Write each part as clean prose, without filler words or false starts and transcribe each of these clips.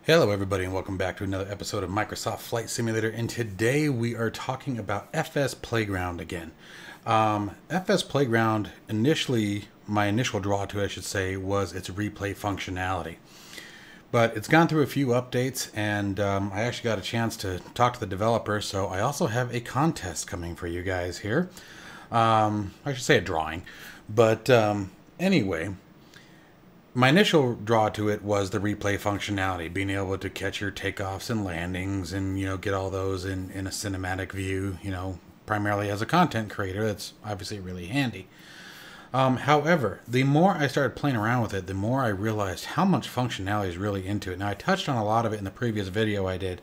Hello everybody and welcome back to another episode of Microsoft Flight Simulator, and today we are talking about FS Playground again. FS Playground, my initial draw to it, I should say, was its replay functionality. But it's gone through a few updates, and I actually got a chance to talk to the developer, so I also have a contest coming for you guys here. I should say a drawing. But anyway, my initial draw to it was the replay functionality, being able to catch your takeoffs and landings and, get all those in a cinematic view, primarily as a content creator. That's obviously really handy. However, the more I started playing around with it, the more I realized how much functionality is really into it. Now, I touched on a lot of it in the previous video I did,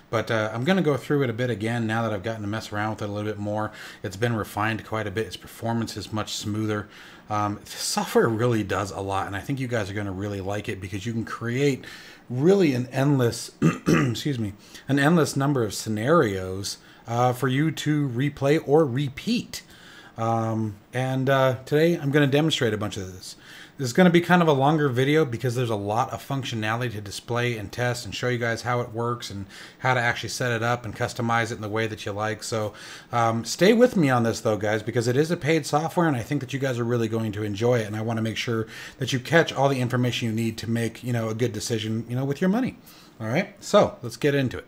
but I'm going to go through it a bit again now that I've gotten to mess around with it a little bit more. It's been refined quite a bit. Its performance is much smoother. The software really does a lot, and I think you guys are going to really like it because you can create really an endless, an endless number of scenarios for you to replay or repeat. Today I'm going to demonstrate a bunch of this. This is going to be kind of a longer video because there's a lot of functionality to display and test and show you guys how it works and how to actually set it up and customize it in the way that you like. So stay with me on this though, guys, because it is a paid software and I think that you guys are really going to enjoy it, and I want to make sure that you catch all the information you need to make, a good decision, with your money. All right, so let's get into it.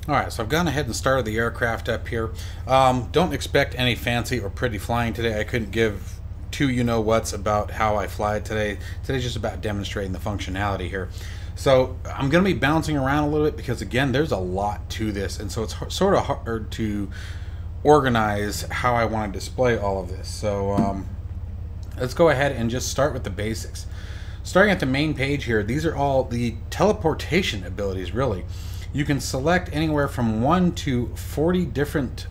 Alright, so I've gone ahead and started the aircraft up here. Don't expect any fancy or pretty flying today. I couldn't give two you-know-whats about how I fly today. Today's just about demonstrating the functionality here. So I'm going to be bouncing around a little bit because, again, there's a lot to this. And so it's sort of hard to organize how I want to display all of this. So let's go ahead and just start with the basics. Starting at the main page here, these are all the teleportation abilities, really. You can select anywhere from 1 to 40 different,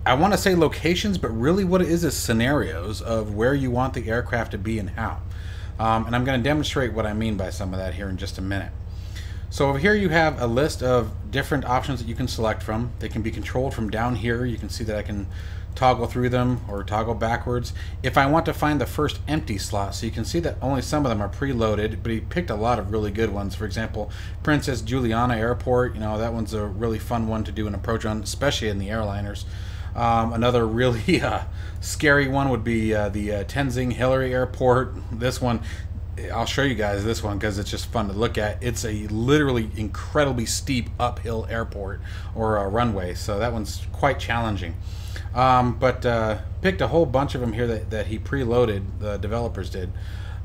I want to say locations, but really what it is scenarios of where you want the aircraft to be and how. And I'm going to demonstrate what I mean by some of that here in just a minute. So over here you have a list of different options that you can select from. They can be controlled from down here. You can see that I can toggle through them or toggle backwards. If I want to find the first empty slot, so you can see that only some of them are preloaded, but he picked a lot of really good ones. For example, Princess Juliana Airport, that one's a really fun one to do an approach on, especially in the airliners. Another really scary one would be the Tenzing Hillary Airport. This one, I'll show you guys this one because it's just fun to look at. It's a literally incredibly steep uphill airport or a runway, so that one's quite challenging. Picked a whole bunch of them here that he preloaded, the developers did.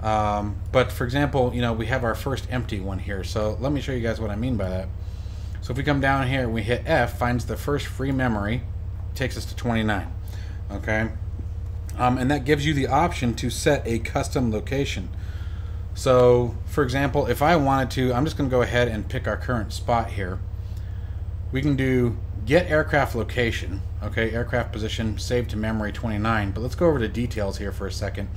But for example, we have our first empty one here. So let me show you guys what I mean by that. So if we come down here and we hit F, finds the first free memory, takes us to 29. Okay. And that gives you the option to set a custom location. So for example, if I wanted to, I'm just going to go ahead and pick our current spot here. We can do get aircraft location, okay, aircraft position, save to memory 29, but let's go over to details here for a second.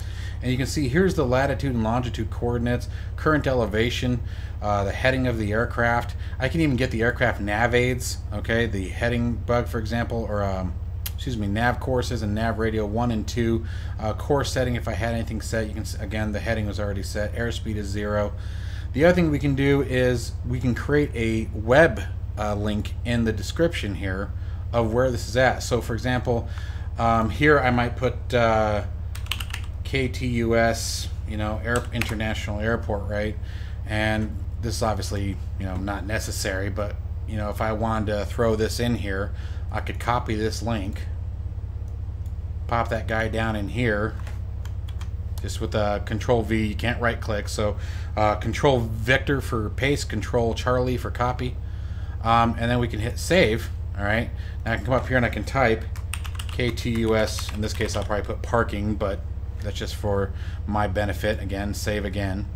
And you can see here's the latitude and longitude coordinates, current elevation, the heading of the aircraft. I can even get the aircraft nav aids, okay, the heading bug, for example, or nav courses and nav radio 1 and 2, course setting if I had anything set. You can, again, the heading was already set, airspeed is 0. The other thing we can do is we can create a web link in the description here of where this is at. So for example, here I might put KTUS, International Airport, right? And this is obviously, not necessary, but if I wanted to throw this in here, I could copy this link, pop that guy down in here, just with Control V. You can't right click, so Control Victor for paste, Control Charlie for copy. And then we can hit save. All right, now I can come up here and I can type KTUS. In this case, I'll probably put parking, but that's just for my benefit. Again, save again.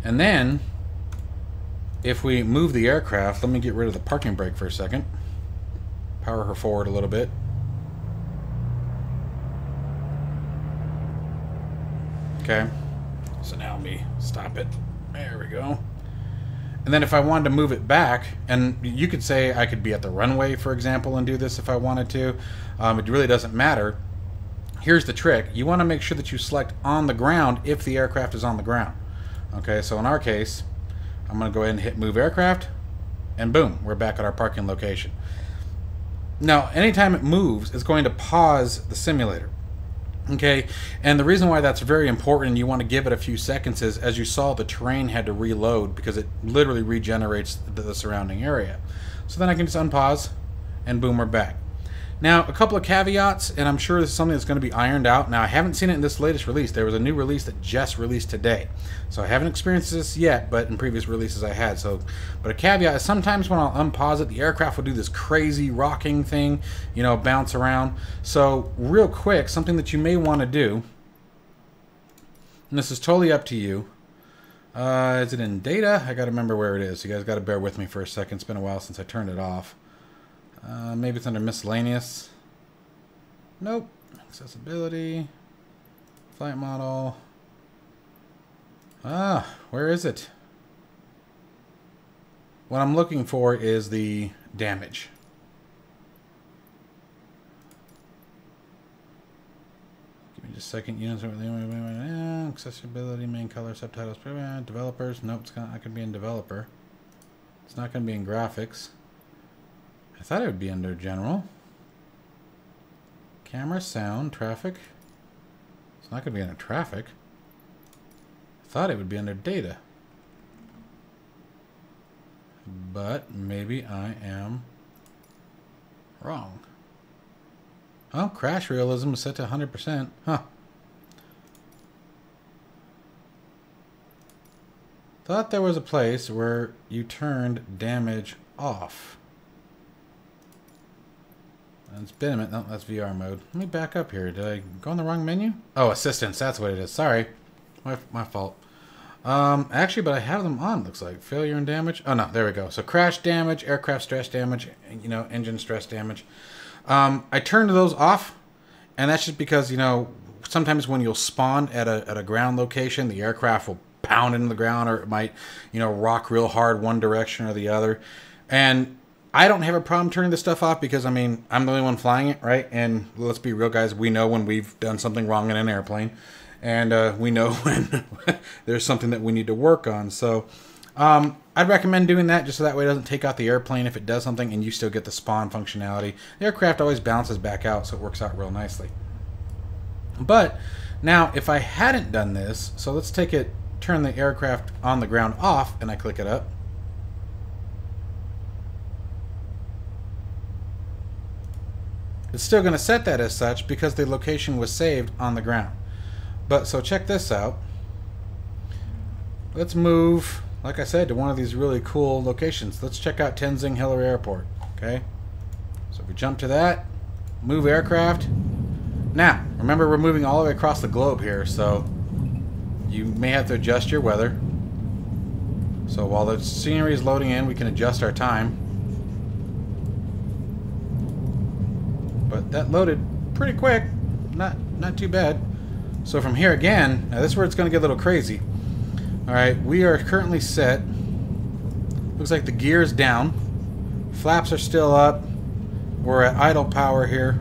And then if we move the aircraft, let me get rid of the parking brake for a second. Power her forward a little bit. Okay, so now let me stop it. There we go. And then if I wanted to move it back, and you could say I could be at the runway, for example, and do this if I wanted to. It really doesn't matter. here's the trick. You want to make sure that you select on the ground if the aircraft is on the ground. Okay, so in our case, I'm going to go ahead and hit move aircraft, and boom, we're back at our parking location. Now, anytime it moves, it's going to pause the simulator. Okay, and the reason why that's very important and you want to give it a few seconds is, as you saw, the terrain had to reload because it literally regenerates the surrounding area. So then I can just unpause, and boom, we're back. Now, a couple of caveats, and I'm sure this is something that's going to be ironed out. Now, I haven't seen it in this latest release. There was a new release that just released today. So I haven't experienced this yet, but in previous releases I had. But a caveat is sometimes when I'll unpause it, the aircraft will do this crazy rocking thing, you know, bounce around. So real quick, something that you may want to do, and this is totally up to you. Is it in data? I got to remember where it is. You guys got to bear with me for a second. It's been a while since I turned it off. Maybe it's under miscellaneous. Nope. Accessibility. Flight model. Where is it? What I'm looking for is the damage. Give me just a second. Units. Accessibility, main color, subtitles, developers. Nope, it's not going to be in developer. It's not going to be in graphics. I thought it would be under general. Camera, sound, traffic. It's not going to be under traffic. I thought it would be under data. But maybe I am wrong. Oh, crash realism is set to 100%. Huh. Thought there was a place where you turned damage off. It's been a minute. No, that's VR mode. Let me back up here. Did I go on the wrong menu? Oh, assistance. That's what it is. Sorry. My fault. Actually, but I have them on, looks like. Failure and damage. Oh, no. There we go. So crash damage, aircraft stress damage, you know, engine stress damage. I turned those off, and that's just because, you know, sometimes when you'll spawn at a ground location, the aircraft will pound into the ground, or it might, you know, rock real hard one direction or the other. And I don't have a problem turning this stuff off because, I mean, I'm the only one flying it, right? And let's be real, guys. We know when we've done something wrong in an airplane. And we know when there's something that we need to work on. So I'd recommend doing that just so that way it doesn't take out the airplane if it does something and you still get the spawn functionality. The aircraft always bounces back out, so it works out real nicely. But now, if I hadn't done this, so let's take it, turn the aircraft on the ground off, and I click it up. It's still going to set that as such because the location was saved on the ground. But so check this out. Let's move, like I said, to one of these really cool locations. Let's check out Tenzing Hillary Airport. Okay. So if we jump to that, move aircraft. Now, remember we're moving all the way across the globe here, so you may have to adjust your weather. So while the scenery is loading in, we can adjust our time. But that loaded pretty quick. Not too bad. So from here again, now this is where it's going to get a little crazy. Alright, we are currently set. Looks like the gear's down. Flaps are still up. We're at idle power here.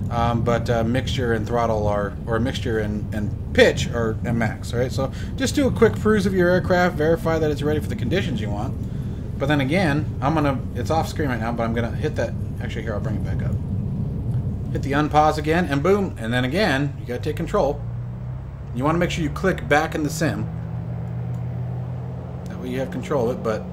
But mixture and throttle are, or mixture and pitch are at max. Alright, so just do a quick cruise of your aircraft. Verify that it's ready for the conditions you want. But then again, it's off screen right now, but I'm going to hit that. Actually, here, I'll bring it back up. Hit the unpause again, and boom, and then again, you gotta take control. You want to make sure you click back in the sim. That way you have control of it, but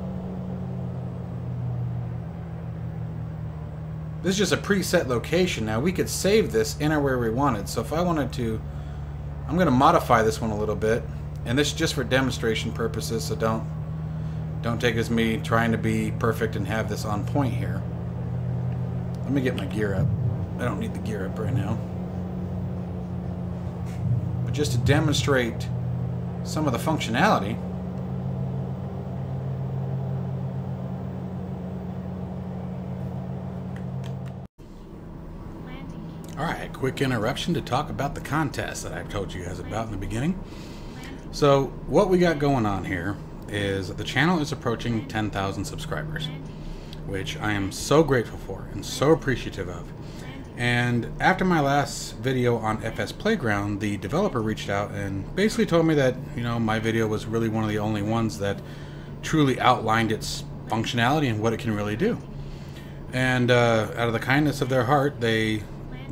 this is just a preset location. Now, we could save this anywhere we wanted. So if I wanted to, I'm gonna modify this one a little bit, and this is just for demonstration purposes, so don't take it as me trying to be perfect and have this on point here. Let me get my gear up. I don't need the gear up right now. But just to demonstrate some of the functionality. Alright, quick interruption to talk about the contest that I've told you guys about in the beginning. So, what we got going on here is the channel is approaching 10,000 subscribers, which I am so grateful for and so appreciative of. And after my last video on FS Playground, the developer reached out and basically told me that, you know, my video was really one of the only ones that truly outlined its functionality and what it can really do. And out of the kindness of their heart, they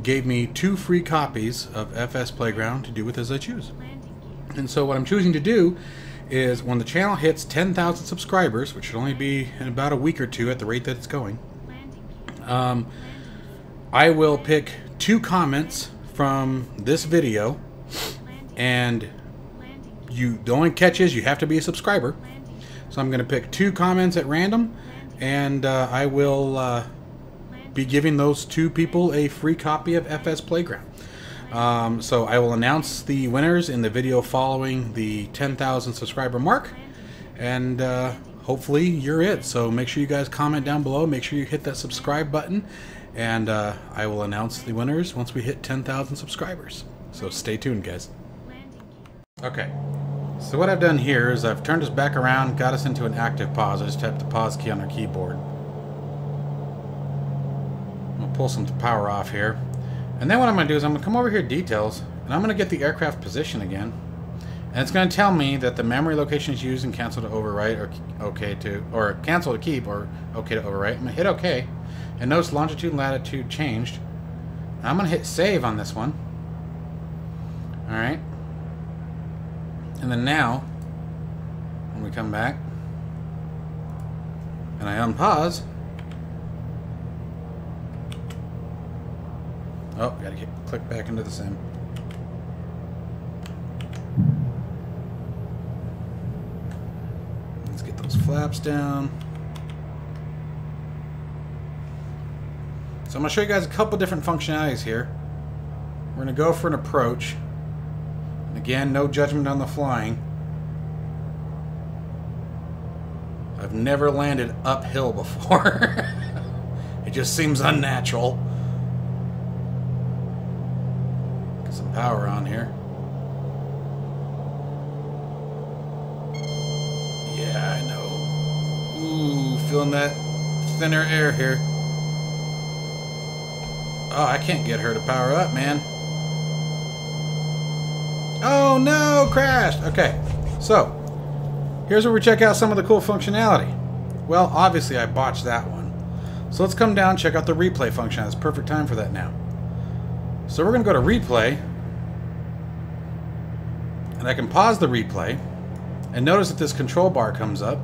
gave me 2 free copies of FS Playground to do with as I choose. And so what I'm choosing to do is when the channel hits 10,000 subscribers, which should only be in about a week or 2 at the rate that it's going, I will pick 2 comments from this video, and the only catch is you have to be a subscriber. So I'm going to pick 2 comments at random, and I will be giving those 2 people a free copy of FS Playground. So I will announce the winners in the video following the 10,000 subscriber mark, and hopefully you're it. So make sure you guys comment down below, make sure you hit that subscribe button, and I will announce the winners once we hit 10,000 subscribers. So stay tuned, guys. Okay, so what I've done here is I've turned us back around, got us into an active pause. I just tapped the pause key on our keyboard. I'm going to pull some power off here. And then what I'm going to do is I'm going to come over here to details, and I'm going to get the aircraft position again. And it's going to tell me that the memory location is used and cancel to overwrite, or OK to, or cancel to keep, or OK to overwrite. I'm going to hit OK. And notice longitude and latitude changed. And I'm going to hit save on this one. Alright. And then now, when we come back, and I unpause. Oh, gotta click back into the sim. Let's get those flaps down. So I'm going to show you guys a couple different functionalities here. We're going to go for an approach. And again, no judgment on the flying. I've never landed uphill before. It just seems unnatural. Get some power on here. Yeah, I know. Ooh, feeling that thinner air here. Oh, I can't get her to power up, man. Oh no, crashed. Okay, so here's where we check out some of the cool functionality. Well, obviously I botched that one. So let's come down and check out the replay function. It's perfect time for that now. So we're going to go to replay. And I can pause the replay. And notice that this control bar comes up.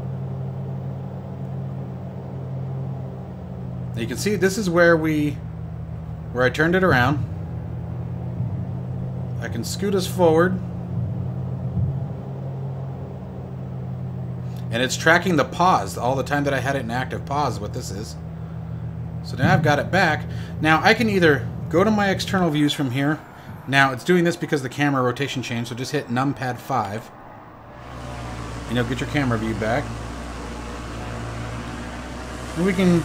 And you can see this is where I turned it around. I can scoot us forward. And it's tracking the pause all the time that I had it in active pause is what this is. So now I've got it back. Now I can either go to my external views from here. Now it's doing this because the camera rotation changed, so just hit numpad 5. And you'll get your camera view back. And we can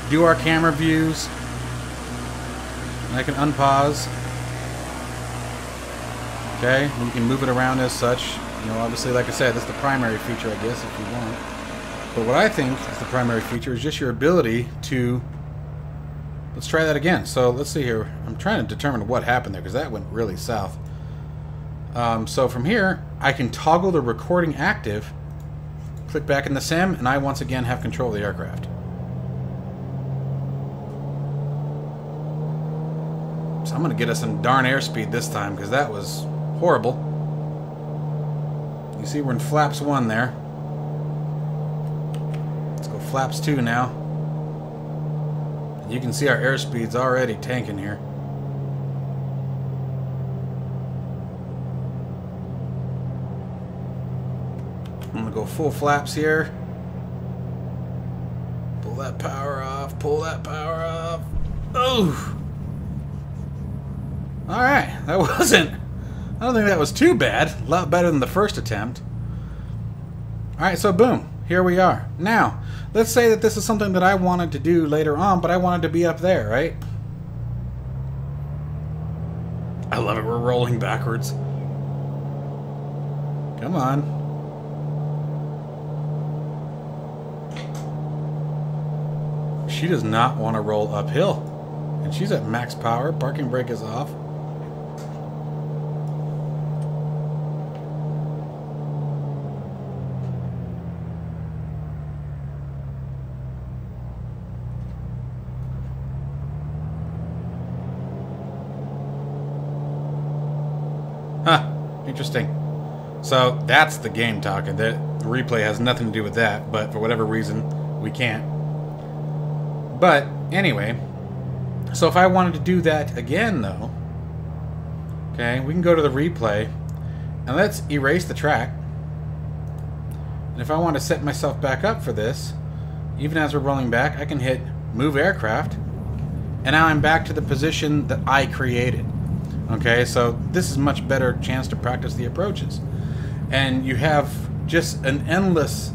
do our camera views. And I can unpause. Okay, and you can move it around as such. You know, obviously, like I said, that's the primary feature, I guess, if you want. But what I think is the primary feature is just your ability to... Let's try that again. So let's see here. I'm trying to determine what happened there because that went really south. So from here, I can toggle the recording active, click back in the sim, and I once again have control of the aircraft. So I'm going to get us some darn airspeed this time because that was horrible. You see we're in flaps 1 there. Let's go flaps 2 now. You can see our airspeed's already tanking here. I'm gonna go full flaps here. Pull that power off, pull that power off. Oh! Alright, that wasn't... I don't think that was too bad. A lot better than the first attempt. Alright, so boom. Here we are. Now, let's say that this is something that I wanted to do later on, but I wanted to be up there, right? I love it. We're rolling backwards. Come on. She does not want to roll uphill And she's at max power. Parking brake is off. Huh. Interesting. So that's the game talking. The replay has nothing to do with that, but for whatever reason, we can't. But anyway, so if I wanted to do that again, though, okay, we can go to the replay, and let's erase the track. And if I want to set myself back up for this, even as we're rolling back, I can hit Move Aircraft, and now I'm back to the position that I created. Okay, so this is a much better chance to practice the approaches. And you have just an endless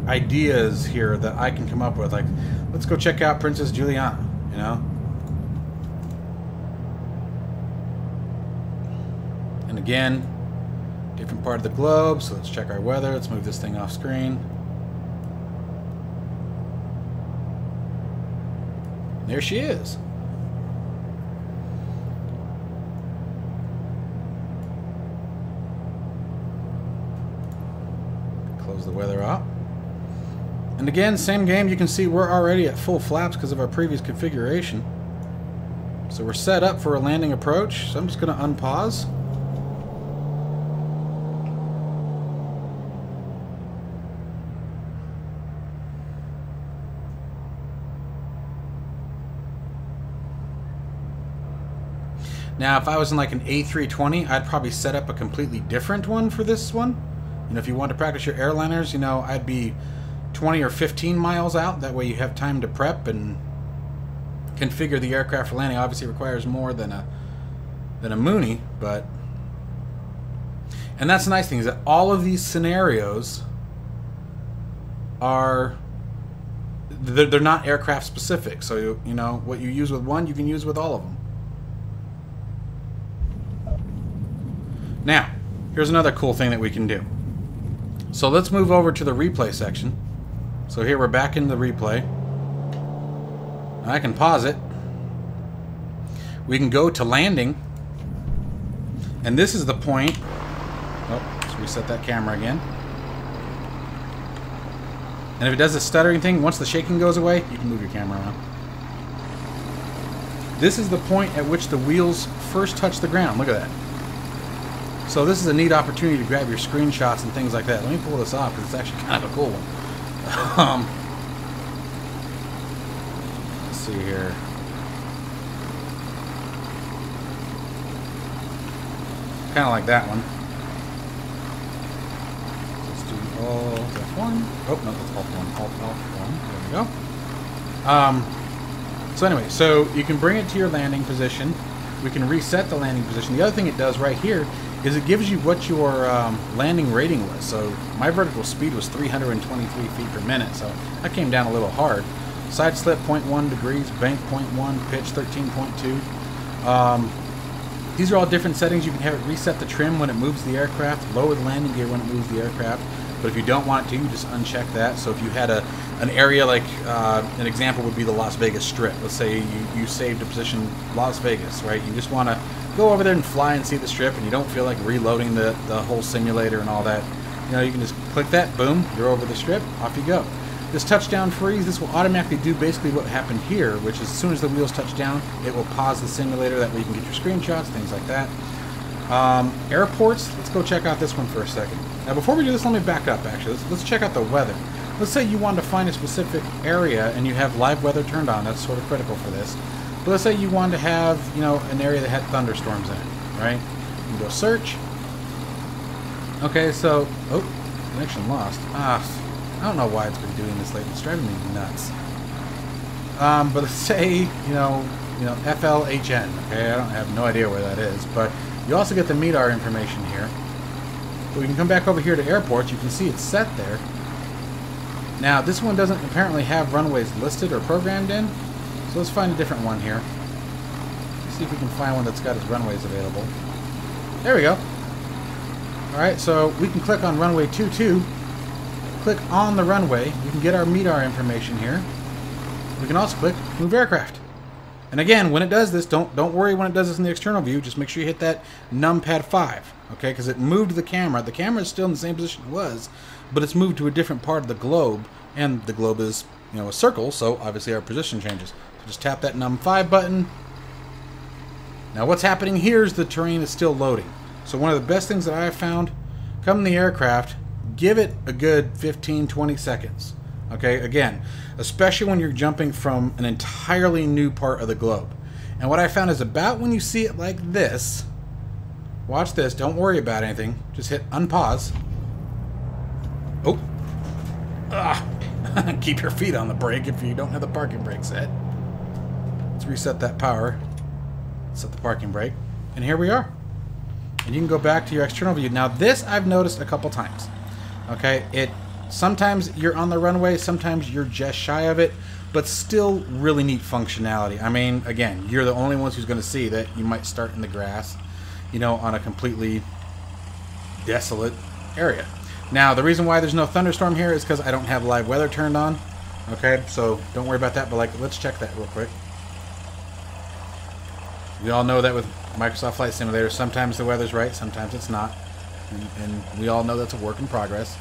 ideas here that I can come up with. Like, let's go check out Princess Juliana, you know? And again, different part of the globe, so let's check our weather. Let's move this thing off screen. There she is. Close the weather out. And again, same game. You can see we're already at full flaps because of our previous configuration. So we're set up for a landing approach. So I'm just going to unpause. Now, if I was in like an A320, I'd probably set up a completely different one for this one. You know, if you want to practice your airliners, you know, I'd be 20 or 15 miles out. That way you have time to prep and configure the aircraft for landing. Obviously, it requires more than a Mooney, but... And that's the nice thing, is that all of these scenarios are... They're not aircraft specific. So, you know, what you use with one, you can use with all of them. Now, here's another cool thing that we can do. So let's move over to the replay section. So here we're back in the replay. I can pause it. We can go to landing. And this is the point. Oh, let's reset that camera again. And if it does the stuttering thing, once the shaking goes away, you can move your camera around. This is the point at which the wheels first touch the ground. Look at that. So this is a neat opportunity to grab your screenshots and things like that. Let me pull this off because it's actually kind of a cool one. Let's see here. Kind of like that one. Let's do Alt F1. Oh, no, that's Alt 1. Alt 1. There we go. So anyway, so you can bring it to your landing position. We can reset the landing position. The other thing it does right here is it gives you what your landing rating was. So my vertical speed was 323 feet per minute, so that came down a little hard. Side slip 0.1 degrees, bank 0.1, pitch 13.2. These are all different settings. You can have it reset the trim when it moves the aircraft, lower the landing gear when it moves the aircraft. But if you don't want it to, you just uncheck that. So if you had an area like, an example would be the Las Vegas Strip. Let's say you saved a position Las Vegas, right? You just want to go over there and fly and see the strip, and you don't feel like reloading the whole simulator and all that. You know, you can just click that, boom, you're over the strip, off you go. This touchdown freeze, this will automatically do basically what happened here, which is as soon as the wheels touch down, it will pause the simulator. That way you can get your screenshots, things like that. Airports, let's go check out this one for a second. Now before we do this, let me back up actually. Let's check out the weather. Let's say you want to find a specific area and you have live weather turned on. That's sort of critical for this. But let's say you want to have, you know, an area that had thunderstorms in it, right? You can go search. Okay, so, oh, connection lost. I don't know why it's been doing this lately. It's driving me nuts. But let's say, you know, FLHN. Okay, I have no idea where that is, but you also get the MEDAR information here. So we can come back over here to airports. You can see it's set there. Now, this one doesn't apparently have runways listed or programmed in. So let's find a different one here. Let's see if we can find one that's got its runways available. There we go. Alright, so we can click on runway 22. Click on the runway. We can get our MEDAR information here. We can also click Move Aircraft. And again, when it does this, don't worry when it does this in the external view. Just make sure you hit that numpad 5, okay? Because it moved the camera. The camera is still in the same position it was, but it's moved to a different part of the globe, and the globe is, you know, a circle, so obviously our position changes. So just tap that num5 button. Now what's happening here is the terrain is still loading. So one of the best things that I have found, come in the aircraft, give it a good 15-20 seconds. Okay, again, especially when you're jumping from an entirely new part of the globe. And what I found is about when you see it like this, watch this, don't worry about anything, just hit unpause. Oh, keep your feet on the brake if you don't have the parking brake set. Let's reset that power, set the parking brake, and here we are. And you can go back to your external view. Now this I've noticed a couple times. Okay, sometimes you're on the runway, sometimes you're just shy of it, but still really neat functionality. I mean, again, you're the only ones who's going to see that you might start in the grass, you know, on a completely desolate area. Now, the reason why there's no thunderstorm here is because I don't have live weather turned on. Okay, so don't worry about that, but like, let's check that real quick. We all know that with Microsoft Flight Simulator, sometimes the weather's right, sometimes it's not. And we all know that's a work in progress.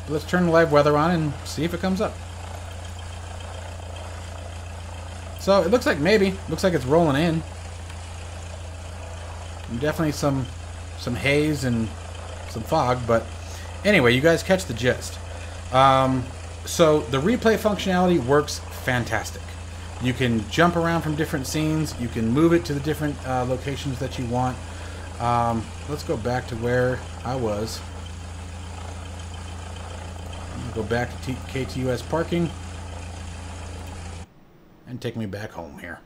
But let's turn the live weather on and see if it comes up. So it looks like looks like it's rolling in. And definitely some haze and some fog, but anyway, you guys catch the gist. So the replay functionality works fantastic. You can jump around from different scenes. You can move it to the different locations that you want. Let's go back to where I was. I'm going to go back to KTUS parking and take me back home here.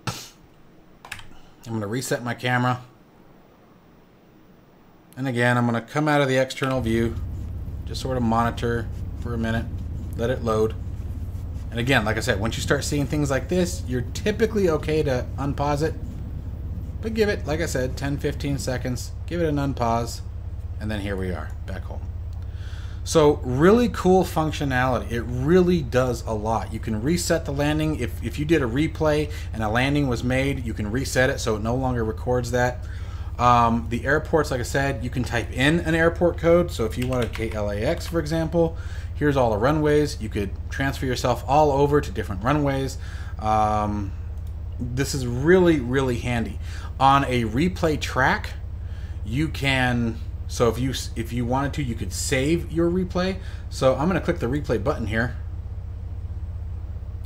I'm going to reset my camera. And again, I'm going to come out of the external view, just sort of monitor for a minute, let it load. And again, like I said, once you start seeing things like this, you're typically okay to unpause it. But give it, like I said, 10-15 seconds, give it an unpause, and then here we are, back home. So really cool functionality. It really does a lot. You can reset the landing. If you did a replay and a landing was made, you can reset it so it no longer records that. The airports, like I said, you can type in an airport code. So if you wanted KLAX, for example, here's all the runways. You could transfer yourself all over to different runways. This is really, really handy. On a replay track, you can, so if you wanted to, you could save your replay. So I'm going to click the replay button here.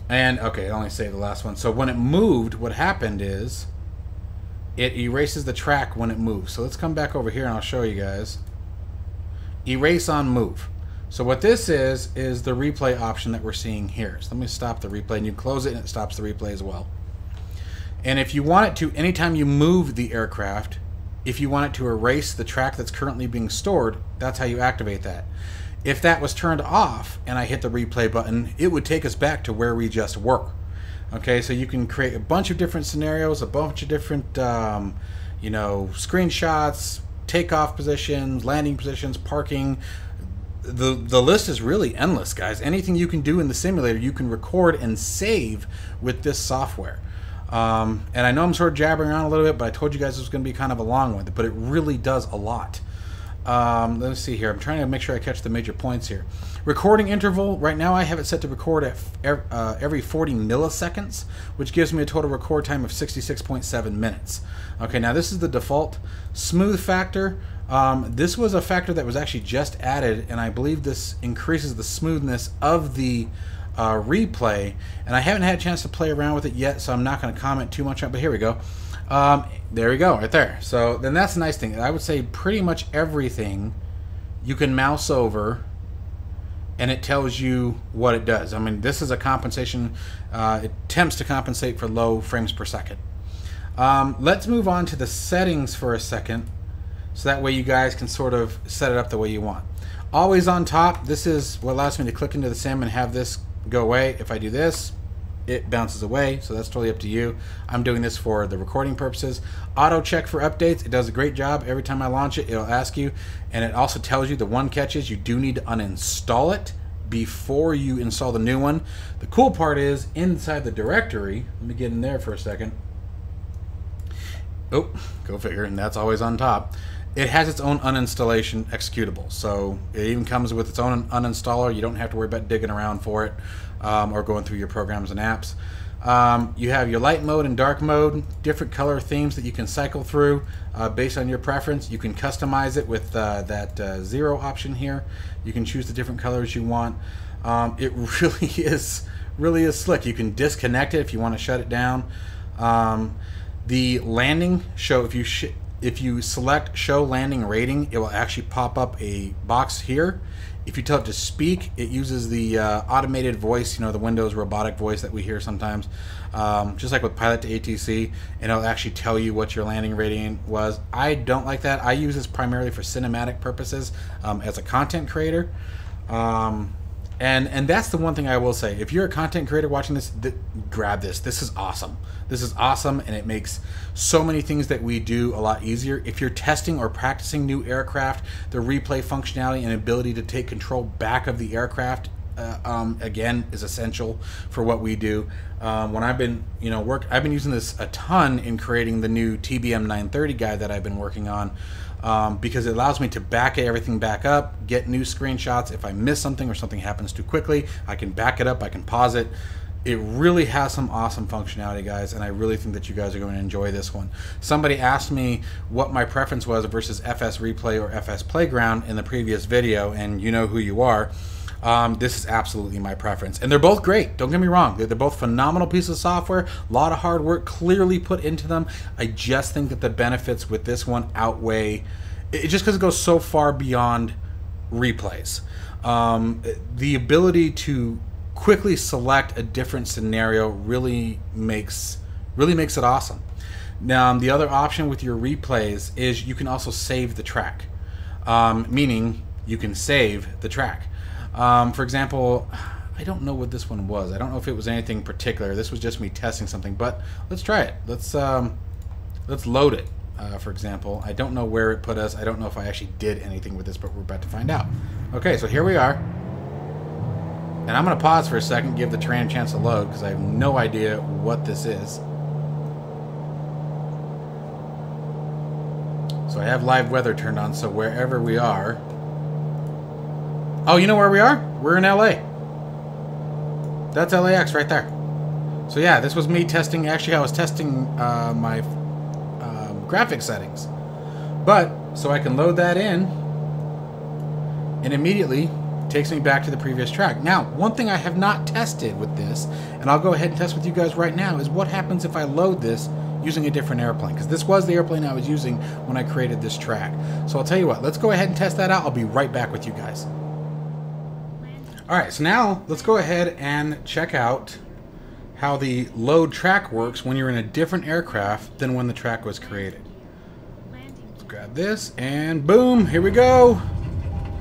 And okay, it only saved the last one. So when it moved, what happened is it erases the track when it moves. So let's come back over here and I'll show you guys. Erase on move. So what this is the replay option that we're seeing here. So let me stop the replay, and you close it and it stops the replay as well. And if you want it to, anytime you move the aircraft, if you want it to erase the track that's currently being stored, that's how you activate that. If that was turned off and I hit the replay button, it would take us back to where we just were. Okay, so you can create a bunch of different scenarios, a bunch of different, you know, screenshots, takeoff positions, landing positions, parking. The list is really endless, guys. Anything you can do in the simulator, you can record and save with this software. And I know I'm sort of jabbering around a little bit, but I told you guys it was going to be kind of a long one, but it really does a lot. Let's see here. I'm trying to make sure I catch the major points here. Recording interval, right now I have it set to record at every 40 milliseconds, which gives me a total record time of 66.7 minutes. Okay, now this is the default. Smooth factor, this was a factor that was actually just added, and I believe this increases the smoothness of the replay, and I haven't had a chance to play around with it yet, so I'm not going to comment too much on it, but here we go. There we go, right there. So then that's a nice thing. I would say pretty much everything you can mouse over and it tells you what it does. I mean, this is a compensation, it attempts to compensate for low frames per second. Let's move on to the settings for a second, so that way you guys can sort of set it up the way you want. Always on top, this is what allows me to click into the sim and have this go away. If I do this, it bounces away, so that's totally up to you. I'm doing this for the recording purposes. Auto check for updates, it does a great job. Every time I launch it, it'll ask you, and it also tells you the one catch is you do need to uninstall it before you install the new one. The cool part is inside the directory, let me get in there for a second. Oh, go figure, and that's always on top. It has its own uninstallation executable, so it even comes with its own uninstaller. You don't have to worry about digging around for it or going through your programs and apps. You have your light mode and dark mode, different color themes that you can cycle through based on your preference. You can customize it with that 0 option here. You can choose the different colors you want. It really is slick. You can disconnect it if you want to shut it down. The landing show, if you select show landing rating, it will actually pop up a box here. If you tell it to speak, it uses the automated voice, you know, the Windows robotic voice that we hear sometimes, just like with Pilot to ATC, and it'll actually tell you what your landing rating was. I don't like that. I use this primarily for cinematic purposes as a content creator. And that's the one thing I will say. If you're a content creator watching this, grab this. This is awesome. This is awesome, and it makes so many things that we do a lot easier. If you're testing or practicing new aircraft, the replay functionality and ability to take control back of the aircraft, again, is essential for what we do. When I've been, I've been using this a ton in creating the new TBM 930 guide that I've been working on. Because it allows me to back everything back up, get new screenshots. If I miss something or something happens too quickly, I can back it up, I can pause it. It really has some awesome functionality, guys, and I really think that you guys are going to enjoy this one. Somebody asked me what my preference was versus FS Replay or FS Playground in the previous video, and you know who you are. This is absolutely my preference. And they're both great, don't get me wrong. They're both phenomenal pieces of software, a lot of hard work clearly put into them. I just think that the benefits with this one outweigh, just because it goes so far beyond replays. The ability to quickly select a different scenario really makes it awesome. Now, the other option with your replays is you can also save the track, meaning you can save the track. For example, I don't know what this one was. I don't know if it was anything particular. This was just me testing something, but let's try it. Let's load it. For example, I don't know where it put us. I don't know if I actually did anything with this, but we're about to find out. Okay, so here we are. And I'm going to pause for a second, give the train a chance to load, because I have no idea what this is. So I have live weather turned on, so wherever we are... Oh, you know where we are? We're in LA. That's LAX right there. So yeah, this was me testing. Actually, I was testing my graphic settings. But, so I can load that in, and immediately takes me back to the previous track. Now, one thing I have not tested with this, and I'll go ahead and test with you guys right now, is what happens if I load this using a different airplane, because this was the airplane I was using when I created this track. So I'll tell you what, let's go ahead and test that out. I'll be right back with you guys. Alright, so now let's go ahead and check out how the load track works when you're in a different aircraft than when the track was created. Let's grab this, and boom, here we go.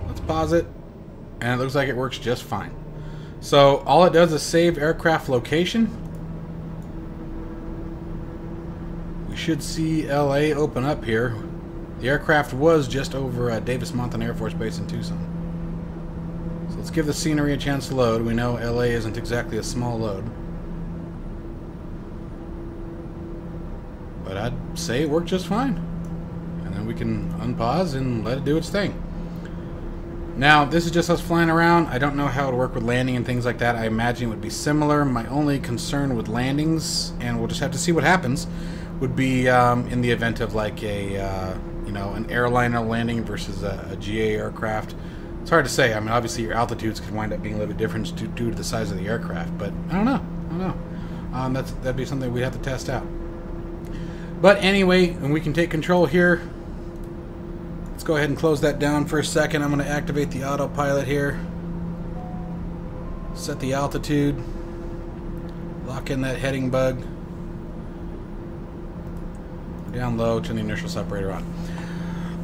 Let's pause it, and it looks like it works just fine. So all it does is save aircraft location. We should see LA open up here. The aircraft was just over Davis-Monthan Air Force Base in Tucson. So let's give the scenery a chance to load. We know LA isn't exactly a small load, but I'd say it worked just fine. And then we can unpause and let it do its thing. Now, this is just us flying around. I don't know how it would work with landing and things like that. I imagine it would be similar. My only concern with landings, and we'll just have to see what happens, would be in the event of like a, an airliner landing versus a GA aircraft. It's hard to say. I mean, obviously your altitudes could wind up being a little bit different due to the size of the aircraft, but I don't know. That'd be something we'd have to test out. But anyway, and we can take control here. Let's go ahead and close that down for a second. I'm going to activate the autopilot here. Set the altitude. Lock in that heading bug. Down low, turn the inertial separator on.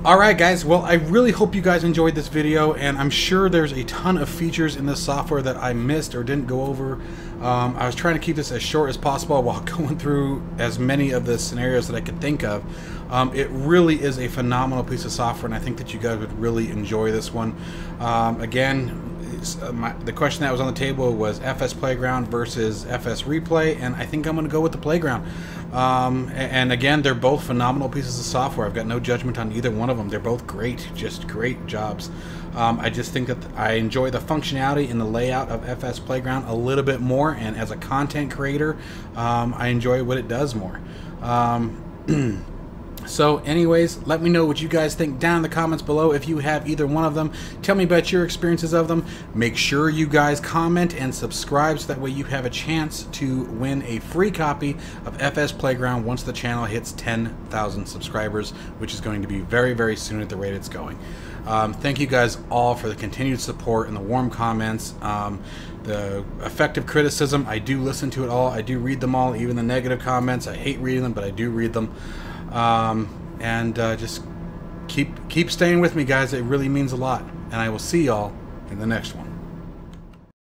Alright guys, well I really hope you guys enjoyed this video, and I'm sure there's a ton of features in this software that I missed or didn't go over. I was trying to keep this as short as possible while going through as many of the scenarios that I could think of. It really is a phenomenal piece of software, and I think that you guys would really enjoy this one. Again, the question that was on the table was FS Playground versus FS Replay, and I think I'm going to go with the Playground. And again, they're both phenomenal pieces of software. I've got no judgment on either one of them. They're both great, just great jobs. I just think that I enjoy the functionality and the layout of FS Playground a little bit more, and as a content creator, I enjoy what it does more. So anyways, let me know what you guys think down in the comments below if you have either one of them. Tell me about your experiences of them. Make sure you guys comment and subscribe so that way you have a chance to win a free copy of FS Playground once the channel hits 10,000 subscribers, which is going to be very, very soon at the rate it's going. Thank you guys all for the continued support and the warm comments. The effective criticism, I do listen to it all. I do read them all, even the negative comments. I hate reading them, but I do read them. Just keep staying with me, guys. It really means a lot, and I will see y'all in the next one.